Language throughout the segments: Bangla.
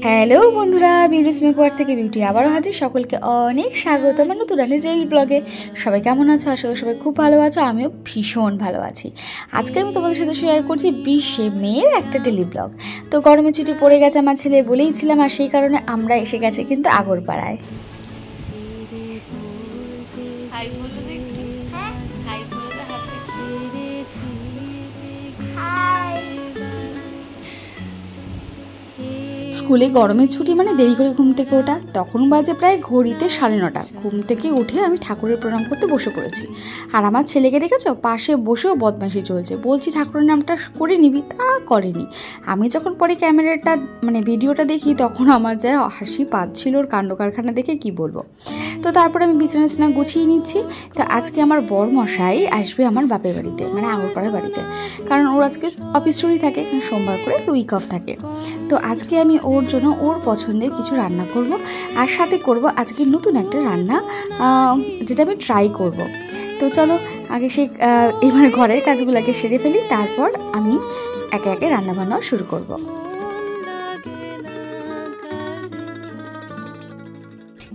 হ্যালো বন্ধুরা, বিউটিস মেকওভার থেকে বিউটি আবারও হাজির। সকলকে অনেক স্বাগত আমার নতুন রেল ব্লগে। সবাই কেমন আছো? আশা করি সবাই খুব ভালো আছো। আমিও ভীষণ ভালো আছি। আজকে আমি তোমাদের সাথে শেয়ার করছি 20শে মের একটা ডেলি ব্লগ। তো গরমের ছুটি পড়ে গেছে আমার ছেলে, বলেইছিলাম, আর সেই কারণে আমরা এসে গেছি কিন্তু আগরপাড়ায়। স্কুলে গরমের ছুটি মানে দেরি করে ঘুম থেকে ওঠা। তখন বাজে প্রায় ঘড়িতে 9:30। ঘুম থেকে উঠে আমি ঠাকুরের প্রণাম করতে বসে পড়েছি। আর আমার ছেলেকে দেখেছো, পাশে বসেও বদমাইশি চলছে। বলছি ঠাকুরের নামটা করে নিবি, তা করেনি। আমি যখন পরে ক্যামেরাটা ভিডিওটা দেখি তখন আমার যা হাসি পাচ্ছিল ওর কাণ্ড কারখানা দেখে, কি বলবো। তো তারপরে আমি বিছানা গুছিয়ে নিচ্ছি। তো আজকে আমার বরমশাই আসবে আমার বাপের বাড়িতে, মানে আগরপাড়ার বাড়িতে, কারণ ওর আজকে অফিস ছুটি থাকে, সোমবার করে উইক অফ থাকে। তো আজকে আমি ওর জন্য ওর পছন্দের কিছু রান্না করব, আর সাথে করব আজকে নতুন একটা রান্না, যেটা আমি ট্রাই করব। তো চলো আগে এবার ঘরের কাজগুলোকে সেরে ফেলি, তারপর আমি একে একে রান্না বান্নাও শুরু করব।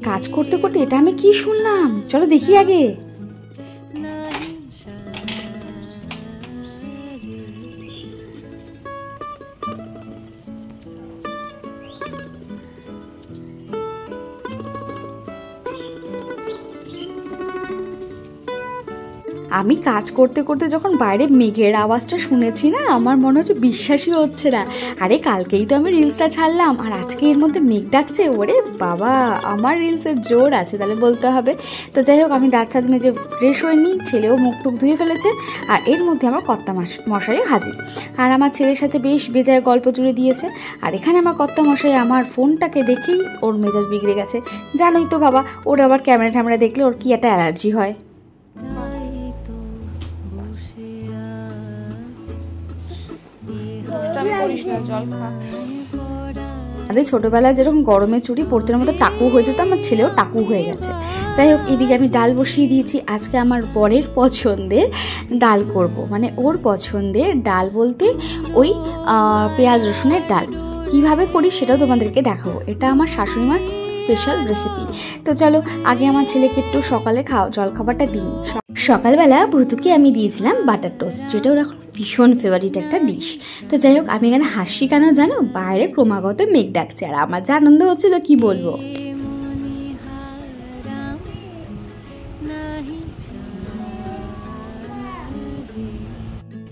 কাজ করতে করতে এটা আমি কি শুনলাম, চলো দেখি আগে। আমি কাজ করতে করতে যখন বাইরে মেঘের আওয়াজটা শুনেছি না, আমার মনে হচ্ছে বিশ্বাসই হচ্ছে না। আরে কালকেই তো আমি রিলসটা ছাড়লাম, আর আজকে এর মধ্যে মেঘ ডাকছে। ওরে বাবা, আমার রিলসের জোর আছে তাহলে বলতে হবে। তো যাই হোক, আমি দাঁত ছাদ মেজে ফ্রেশ হয়ে নিই, ছেলেও মুখ টুক ধুয়ে ফেলেছে, আর এর মধ্যে আমার কর্তা মশাই হাজির। আর আমার ছেলের সাথে বেশ বেজায় গল্প জুড়ে দিয়েছে। আর এখানে আমার কর্তা মশাই আমার ফোনটাকে দেখেই ওর মেজাজ বিগড়ে গেছে। জানোই তো বাবা, ওর আবার ক্যামেরা দেখলে ওর কি একটা অ্যালার্জি হয়। আমাদের ছোটবেলায় যেরকম গরমের ছুটি পড়তে মতো টাকু হয়ে যেত, আমার ছেলেও টাকু হয়ে গেছে। যাই হোক, এদিকে আমি ডাল বসিয়ে দিয়েছি। আজকে আমার বরের পছন্দের ডাল করব, মানে ওর পছন্দের ডাল বলতে ওই পেঁয়াজ রসুনের ডাল। কিভাবে করি সেটাও তোমাদেরকে দেখাবো। এটা আমার শাশুড়িমার স্পেশাল রেসিপি। তো চলো আগে আমার ছেলেকে একটু সকালে জলখাবারটা দিই। সকালবেলা ভুতুকে আমি দিয়েছিলাম বাটার টোস্ট, যেটা ওর এখন ভীষণ ফেভারিট একটা ডিশ। তো যাই হোক, আমি এখানে হাসি কেন জানো, বাইরে ক্রমাগত মেঘ ডাকছে, আর আমার যা আনন্দ হচ্ছিল কি বলবো।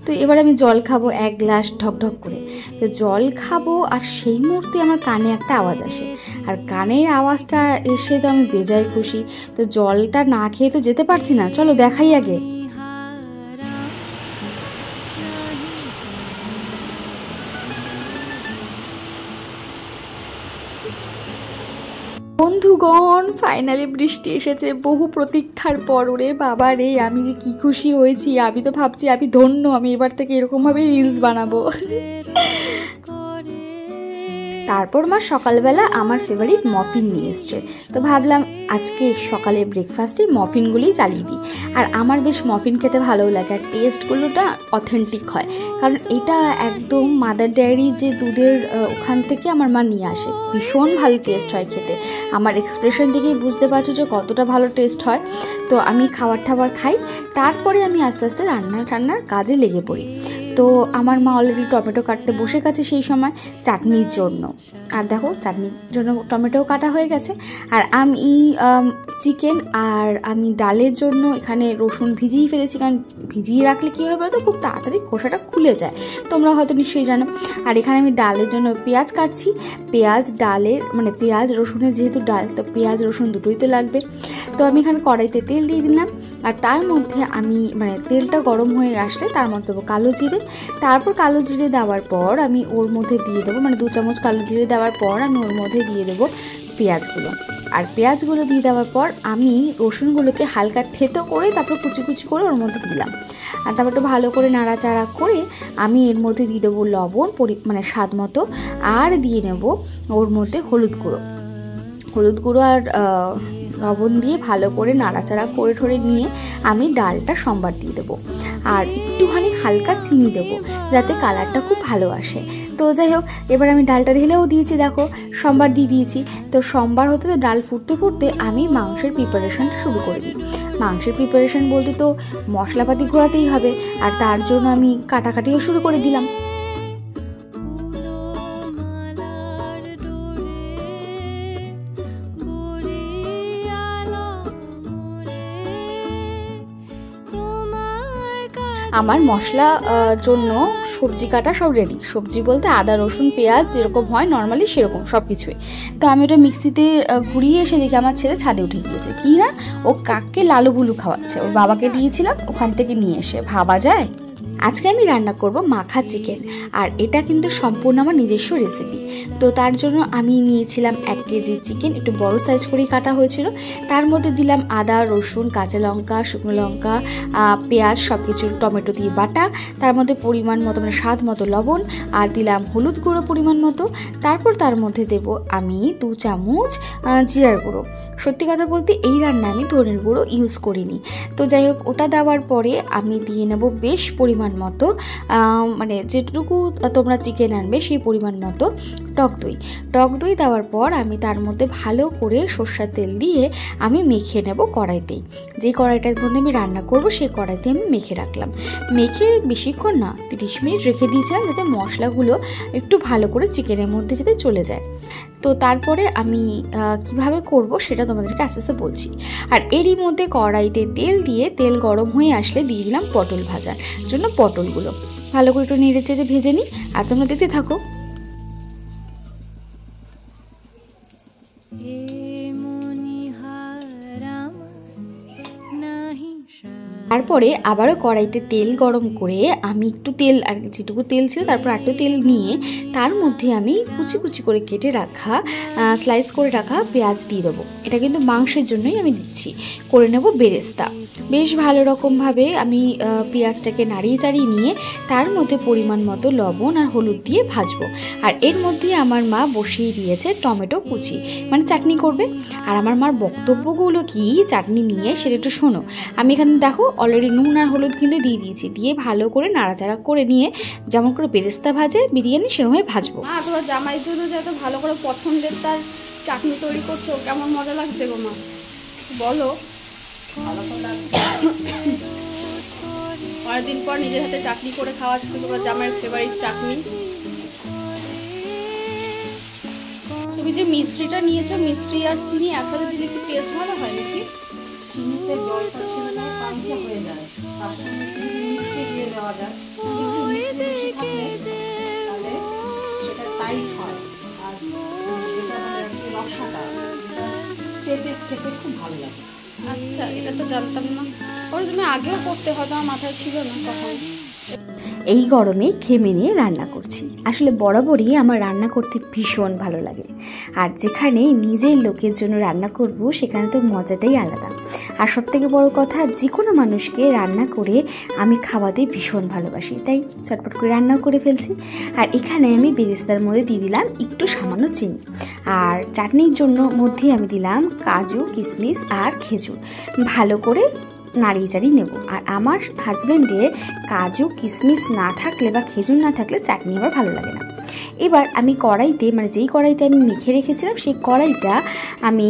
তো এবার আমি জল খাবো 1 গ্লাস ঢকঢক করে। তো জল খাবো, আর সেই মুহূর্তে আমার কানে একটা আওয়াজ আসে, আর কানের আওয়াজটা এসে তো আমি বেজায় খুশি। তো জলটা না খেয়ে তো যেতে পারছি না, চলো দেখাই আগে। বন্ধুগণ, ফাইনালি বৃষ্টি এসেছে বহু প্রতীক্ষার পর। ওরে বাবা রে, আমি যে কি খুশি হয়েছি! আমি তো ভাবছি আমি ধন্য, আমি এবার থেকে এরকমভাবেই রিলস বানাবো। তারপর মা সকালবেলা আমার ফেভারিট মফিন নিয়ে এসছে। তো ভাবলাম আজকে সকালে ব্রেকফাস্টে মফিনগুলোই চালিয়ে দিই। আর আমার বেশ মফিন খেতে ভালো লাগে, আর টেস্টগুলোটা অথেন্টিক হয়, কারণ এটা একদম মাদার ডেয়ারি যে দুধের ওখান থেকে আমার মা নিয়ে আসে। ভীষণ ভালো টেস্ট হয় খেতে। আমার এক্সপ্রেশন থেকেই বুঝতে পারছো যে কতটা ভালো টেস্ট হয়। তো আমি খাবার খাই, তারপরে আমি আস্তে আস্তে রান্নার কাজে লেগে পড়ি। তো আমার মা অলরেডি টমেটো কাটতে বসে গেছে সেই সময় চাটনির জন্য। আর দেখো, চাটনির জন্য টমেটোও কাটা হয়ে গেছে। আর আমি চিকেন আর আমি ডালের জন্য এখানে রসুন ভিজিয়ে ফেলেছি, কারণ ভিজিয়ে রাখলে কী হবে বলো তো, খুব তাড়াতাড়ি খোসাটা খুলে যায়, তোমরা হয়তো নিশ্চয়ই জানো। আর এখানে আমি ডালের জন্য পেঁয়াজ কাটছি। পেঁয়াজ রসুনের যেহেতু ডাল, তো পেঁয়াজ রসুন দুটোই তো লাগবে। তো আমি এখানে কড়াইতে তেল দিয়ে দিলাম, আর তার মধ্যে আমি তেলটা গরম হয়ে আসলে তার মধ্যে দেবো কালো জিরে। তারপর কালো জিরে দেওয়ার পর আমি ওর মধ্যে দিয়ে দেবো 2 চামচ কালো জিরে দেওয়ার পর আমি ওর মধ্যে দিয়ে দেবো পেঁয়াজগুলো। আর পেঁয়াজগুলো দিয়ে দেওয়ার পর আমি রসুনগুলোকে হালকা থেতো করে তারপর কুচি করে ওর মধ্যে দিলাম। আর তারপর একটু ভালো করে নাড়াচাড়া করে আমি এর মধ্যে দিয়ে দেবো লবণ স্বাদ মতো, আর দিয়ে নেব ওর মধ্যে হলুদ গুঁড়ো আর লবণ দিয়ে ভালো করে নাড়াচাড়া করে ঠরে নিয়ে আমি ডালটা সম্বার দিয়ে দেবো, আর একটুখানি হালকা চিনি দেবো যাতে কালারটা খুব ভালো আসে। তো যাই হোক, এবার আমি ডালটা ঢেলেও দিয়েছি, দেখো সম্বার দিয়ে দিয়েছি। তো সম্বার হতে তো ডাল ফুটতে ফুটতে আমি মাংসের প্রিপারেশনটা শুরু করে দিই। মাংসের প্রিপারেশন বলতে তো মশলাপাতি ঘোরাতেই হবে, আর তার জন্য আমি কাটাকাটিও শুরু করে দিলাম। আমার মশলা জন্য সবজি কাটা সব রেডি। সবজি বলতে আদা রসুন পেঁয়াজ যেরকম হয় নর্মালি সেরকম সব কিছুই। তো আমি ওটা মিক্সিতে ঘুরিয়ে এসে দেখি আমার ছেলে ছাদে উঠে গিয়েছে। কি না, ও কাককে লালু বুলু খাওয়াচ্ছে। ওর বাবাকে দিয়েছিলাম, ওখান থেকে নিয়ে এসে। ভাবা যায়। আজকে আমি রান্না করব মাখা চিকেন, আর এটা কিন্তু সম্পূর্ণ আমার নিজস্ব রেসিপি। তো তার জন্য আমি নিয়েছিলাম 1 কেজি চিকেন, একটু বড় সাইজ করেই কাটা হয়েছিল। তার মধ্যে দিলাম আদা রসুন কাঁচা লঙ্কা শুকনো লঙ্কা পেঁয়াজ সব কিছু টমেটো দিয়ে বাটা। তার মধ্যে পরিমাণ মতো মানে স্বাদ মতো লবণ, আর দিলাম হলুদ গুঁড়ো পরিমাণ মতো। তারপর তার মধ্যে দেব আমি 2 চামচ জিরার গুঁড়ো। সত্যি কথা বলতে এই রান্না আমি ধনের গুঁড়ো ইউজ করিনি। তো যাই হোক, ওটা দেওয়ার পরে আমি দিয়ে নেব বেশ পরিমাণ মতো মানে যেটুকু তোমরা চিকেন আনবে সেই পরিমাণ মতো টক দই। টক দই দেওয়ার পর আমি তার মধ্যে ভালো করে সরষের তেল দিয়ে আমি মেখে নেব কড়াইতেই। যেই কড়াইটার মধ্যে আমি রান্না করব সেই কড়াইতে আমি মেখে রাখলাম। মেখে বেশিক্ষণ না 30 মিনিট রেখে দিয়েছিলাম যাতে মশলাগুলো একটু ভালো করে চিকেনের মধ্যে যাতে চলে যায়। তো তারপরে আমি কিভাবে করব সেটা তোমাদেরকে আস্তে আস্তে বলছি। আর এরই মধ্যে কড়াইতে তেল দিয়ে তেল গরম হয়ে আসলে দিয়ে দিলাম পটল ভাজার জন্য পটলগুলো ভালো করে একটু নেড়ে চেড়ে ভেজে নিই, আর তোমরা দেখতে থাকো। তারপরে আবারও কড়াইতে তেল গরম করে আমি একটু তেল আর যেটুকু তেল ছিল তারপর একটু তেল নিয়ে তার মধ্যে আমি কুচি কুচি করে কেটে রাখা স্লাইস করে রাখা পেঁয়াজ দিয়ে দেবো। এটা কিন্তু মাংসের জন্যই আমি দিচ্ছি। করে নেব বেরেস্তা। বেশ ভালো রকমভাবে আমি পেঁয়াজটাকে নাড়িয়ে চাড়িয়ে নিয়ে তার মধ্যে পরিমাণ মতো লবণ আর হলুদ দিয়ে ভাজবো। আর এর মধ্যে আমার মা বসিয়ে দিয়েছে টমেটো কুচি, মানে চাটনি করবে। আর আমার মার বক্তব্যগুলো কি চাটনি নিয়ে সেটা একটু শোনো। আমি এখানে দেখো অলরেডি নুন আর হলুদ কিন্তু দিয়ে দিয়েছি, দিয়ে ভালো করে নাড়াচাড়া করে নিয়ে যেমন করে বেরেস্তা ভাজে বিরিয়ানি সেরকমই ভাজবো। তোমার জামাইয়ের জন্য যত ভালো করে পছন্দের তার চাটনি তৈরি করছো, কেমন মজা লাগছে গো মা বলো। অনেকদিন পর নিজের হাতে চাটনি করে খাওয়াচ্ছো তোমার জামাইয়ের ফেভারিট চাটনি। তুমি যে মিষ্টিটা নিয়েছো, মিষ্টি আর চিনি একসাথে দিলে কি টেস্ট ভালো হয় নাকি? চিনিতে জলটা ছেড়ে দেয়, পাঞ্চা হয়ে যায়, তার সঙ্গে মিষ্টি দিয়ে দেওয়া যায়। তাহলে সেটা টাইট হয়, আর যেটা রসাটা চেপে খেতে খুব ভালো লাগে। আচ্ছা, এটা তো জানতাম না। ওরা তুমি আগেও করতে হয়তো আমার মাথায় ছিল না তখন। এই গরমে ঘেমে নিয়ে রান্না করছি। আসলে বরাবরই আমার রান্না করতে ভীষণ ভালো লাগে, আর যেখানে নিজের লোকের জন্য রান্না করব সেখানে তো মজাটাই আলাদা। আর সবথেকে বড় কথা, যে কোনো মানুষকে রান্না করে আমি খাওয়াতে ভীষণ ভালোবাসি, তাই চটপট করে রান্নাও করে ফেলছি। আর এখানে আমি বেরেস্তার মধ্যে দিয়ে দিলাম একটু সামান্য চিনি, আর চাটনির জন্য মধ্যে আমি দিলাম কাজু কিশমিশ আর খেজুর। ভালো করে নাড়িয়ে চাড়িয়ে নেব। আর আমার হাজব্যান্ডের কাজু কিশমিশ না থাকলে বা খেজুর না থাকলে চাটনি আবার ভালো লাগে না। এবার আমি কড়াইতে মানে যেই কড়াইতে আমি মেখে রেখেছিলাম সেই কড়াইটা আমি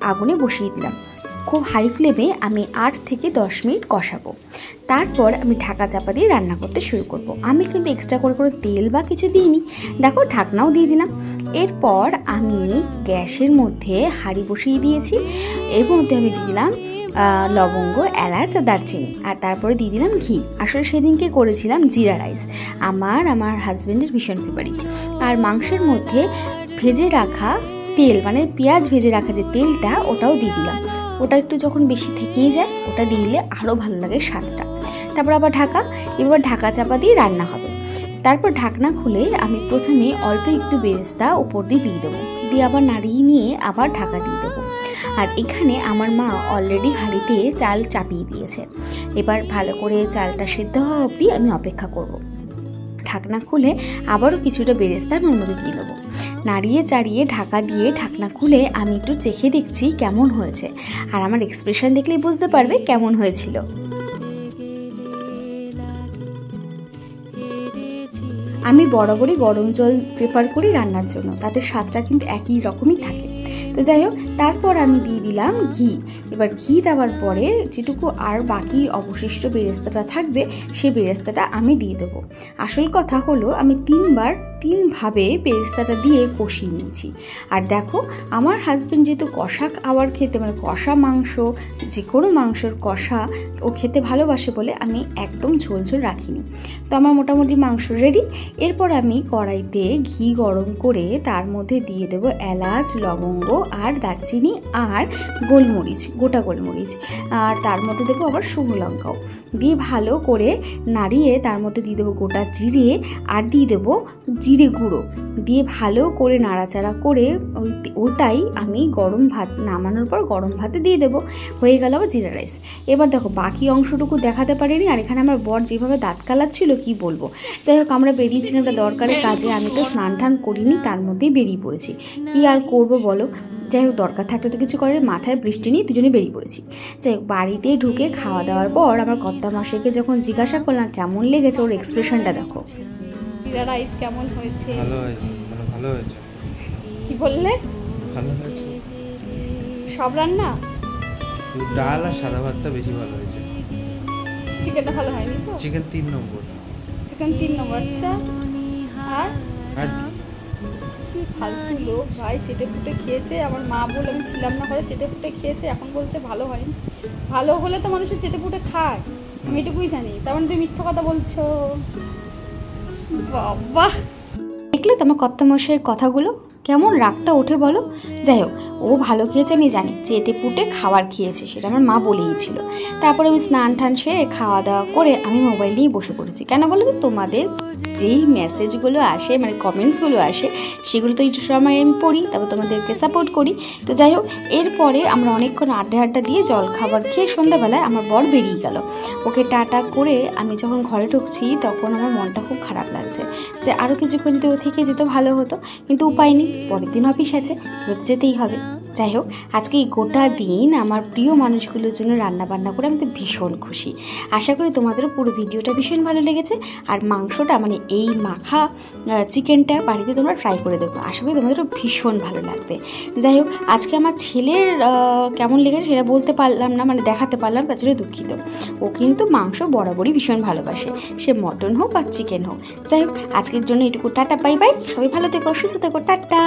আগুনে বসিয়ে দিলাম। খুব হাই ফ্লেমে আমি 8 থেকে 10 মিনিট কষাবো। তারপর আমি ঢাকা চাপা দিয়ে রান্না করতে শুরু করব। আমি কিন্তু এক্সট্রা করে তেল বা কিছু দিইনি, দেখো ঢাকনাও দিয়ে দিলাম। এরপর আমি গ্যাসের মধ্যে হাঁড়ি বসিয়ে দিয়েছি। এর মধ্যে আমি দিয়ে দিলাম লবঙ্গ এলাচ আর দারচিনি, আর তারপরে দিয়ে দিলাম ঘি। আসলে সেদিনকে করেছিলাম জিরা রাইস, আমার হাজব্যান্ডের ভীষণ ফেভারিট। আর মাংসের মধ্যে ভেজে রাখা তেল মানে পেঁয়াজ ভেজে রাখা যে তেলটা ওটাও দিয়ে দিলাম। ওটা একটু যখন বেশি থেকেই যায় ওটা দিয়ে দিলে আরও ভালো লাগে স্বাদটা। তারপর আবার এবার ঢাকা চাপা দিয়ে রান্না হবে। তারপর ঢাকনা খুলে আমি প্রথমে অল্প একটু বেরেস্তা উপর দিয়ে দেবো, দিয়ে আবার নাড়িয়ে নিয়ে আবার ঢাকা দিয়ে দেবো। আর এখানে আমার মা অলরেডি হাঁড়িতে চাল চাপিয়ে দিয়েছে। এবার ভালো করে চালটা সেদ্ধ হওয়া অবধি আমি অপেক্ষা করব। ঢাকনা খুলে আবারও কিছুটা বেরেস্তা আমি ওর মধ্যে দিয়ে দেবো। নাড়িয়ে চাড়িয়ে ঢাকা দিয়ে ঢাকনা খুলে আমি একটু চেখে দেখছি কেমন হয়েছে, আর আমার এক্সপ্রেশন দেখলেই বুঝতে পারবে কেমন হয়েছিল। আমি বরাবরই গরম জল প্রেফার করি রান্নার জন্য, তাতে স্বাদটা কিন্তু একই রকমই থাকে। তো যাই হোক, তারপর আমি দিয়ে দিলাম ঘি। এবার ঘি দেওয়ার পরে যেটুকু আর বাকি অবশিষ্ট বেরেস্তাটা থাকবে সেই বেরেস্তাটা আমি দিয়ে দেবো। আসল কথা হলো আমি তিনভাবে বেরেস্তাটা দিয়ে কষিয়ে নিয়েছি। আর দেখো, আমার হাজব্যান্ড যেহেতু কষা খাবার খেতে, মানে কষা মাংস, যে কোনো মাংসর কষা ও খেতে ভালোবাসে বলে আমি একদম ঝোল ঝোল রাখিনি। তো আমার মোটামুটি মাংস রেডি। এরপর আমি কড়াইতে ঘি গরম করে তার মধ্যে দিয়ে দেবো এলাচ, লবঙ্গ আর দারচিনি আর গোলমরিচ, গোটা গোলমরিচ, আর তার মধ্যে দেবো আবার শুকনো লঙ্কাও দিয়ে ভালো করে নাড়িয়ে তার মধ্যে দিয়ে দেবো গোটা জিরে আর দিয়ে দেবো জিরে গুঁড়ো দিয়ে ভালো করে নাড়াচাড়া করে ওটাই আমি গরম ভাত নামানোর পর গরম ভাতে দিয়ে দেবো। হয়ে গেল আবার জিরা রাইস। এবার দেখো বাকি অংশটুকু দেখাতে পারিনি, আর এখানে আমার বর যেভাবে দাঁত কালাচ্ছিল কি বলবো। যাই হোক, আমরা বেরিয়েছিলাম একটা দরকারের কাজে, আমি তো স্নান টান করিনি, তার মধ্যেই বেরিয়ে পড়েছি। কি আর করবো বলো, যাই হোক দরকার থাকলে তো কিছু করার, মাথায় বৃষ্টি নিয়ে দুজনে বেরিয়ে পড়েছি। যাই হোক, বাড়িতে ঢুকে খাওয়া দাওয়ার পর আমার কর্তামশাইকে যখন জিজ্ঞাসা করলাম কেমন লেগেছে, ওর এক্সপ্রেশনটা দেখো। জিরা রাইস কেমন হয়েছে? ভালো হয়েছে, ভালো হয়েছে। কি বললে? ভালো হয়েছে। সব রান্না? শুধু ডাল আর সাদা ভাতটা বেশি ভালো হয়েছে। চিকেনটা ভালো হয়নি তো? চিকেন 3 নম্বর। চিকেন 3 নম্বর, আচ্ছা। আর কি ফালতু লোক ভাই, চেটে ফুটে খেয়েছে। আমার মা বলে আমি ছিলাম না ঘরে, চেটে ফুটে খেয়েছে, এখন বলছে ভালো হয়নি। ভালো হলে তো মানুষের চেটে ফুটে খায়, আমি এটুকুই জানি। তার মানে তুমি মিথ্যা কথা বলছো। বাবা, দেখলে তোমার কর্তামশাইয়ের কথাগুলো কেমন রাগটা ওঠে বলো। যাই হোক, ও ভালো খেয়েছে আমি জানি, চেটে পুটে খাবার খেয়েছে, সেটা আমার মা বলেইছিল। তারপরে আমি স্নান টান সেরে খাওয়া দাওয়া করে আমি মোবাইল নিয়ে বসে পড়েছি। কেন বলো তো, তোমাদের যেই মেসেজগুলো আসে, মানে কমেন্টসগুলো আসে, সেগুলো তো একটু সময় আমি পড়ি, তারপর তোমাদেরকে সাপোর্ট করি। তো যাই হোক, এরপরে আমরা অনেকক্ষণ আড্ডা দিয়ে জল খাবার খেয়ে সন্ধ্যাবেলায় আমার বর বেরিয়ে গেল। ওকে টাটা করে আমি যখন ঘরে ঢুকছি তখন আমার মনটা খুব খারাপ লাগছে যে আরও কিছুক্ষণ যদি ও থেকে যেত ভালো হতো, কিন্তু উপায় নেই, পরের দিন অফিস আছে, যেতেই হবে। যাই হোক, আজকে এই গোটা দিন আমার প্রিয় মানুষগুলোর জন্য রান্না বান্না করে আমি তো ভীষণ খুশি। আশা করি তোমাদেরও পুরো ভিডিওটা ভীষণ ভালো লেগেছে। আর মাংসটা, মানে এই মাখা চিকেনটা বাড়িতে তোমরা ট্রাই করে দেখো, আশা করি তোমাদেরও ভীষণ ভালো লাগবে। যাই হোক, আজকে আমার ছেলের কেমন লেগেছে সেটা বলতে পারলাম না, মানে দেখাতে পারলাম, তার জন্য দুঃখিত। ও কিন্তু মাংস বরাবরই ভীষণ ভালোবাসে, সে মটন হোক বা চিকেন হোক। যাই হোক, আজকের জন্য এটুকু, টাটা, বাই বাই, সবাই ভালো থেকো, সুস্থ থেকো, টাটা।